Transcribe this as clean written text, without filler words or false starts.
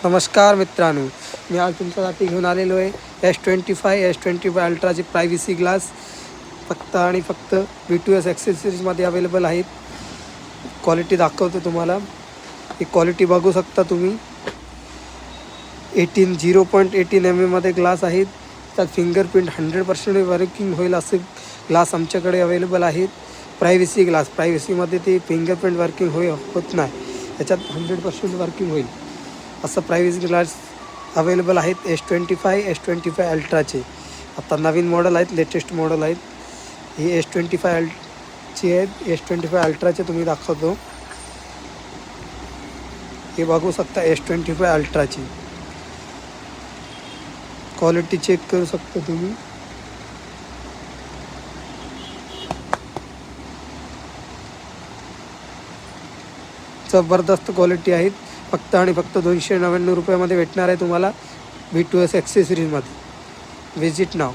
नमस्कार मित्रांनो, मी आज तुमच्यासाठी घेऊन आलेलो आहे S25 अल्ट्राचे प्रायव्हसी ग्लास. फक्त आणि फक्त V2S ॲक्सेसरीजमध्ये अवेलेबल आहेत. क्वालिटी दाखवतो तुम्हाला. ही क्वालिटी बघू शकता तुम्ही. 0.18 mm मध्ये ग्लास आहेत. त्यात फिंगरप्रिंट 100% वर्किंग होईल असे ग्लास आमच्याकडे अवेलेबल आहेत. प्रायव्हसी ग्लास, प्रायव्हसीमध्ये ते फिंगरप्रिंट वर्किंग होत नाही, याच्यात 100% वर्किंग होईल असं प्रायव्हसी ग्लास अवेलेबल आहेत. S25 अल्ट्राचे आता नवीन मॉडेल आहेत, लेटेस्ट मॉडेल आहेत. ही S25 ची आहेत. S25 अल्ट्राचे तुम्ही दाखवतो. हे बघू शकता S25 अल्ट्राची क्वालिटी चेक करू शकता तुम्ही. जबरदस्त क्वालिटी आहेत. फक्त आणि फक्त 299 रुपयामध्ये भेटणार आहे तुम्हाला V2S ॲक्सेसरीजमध्ये. विजिट नाव.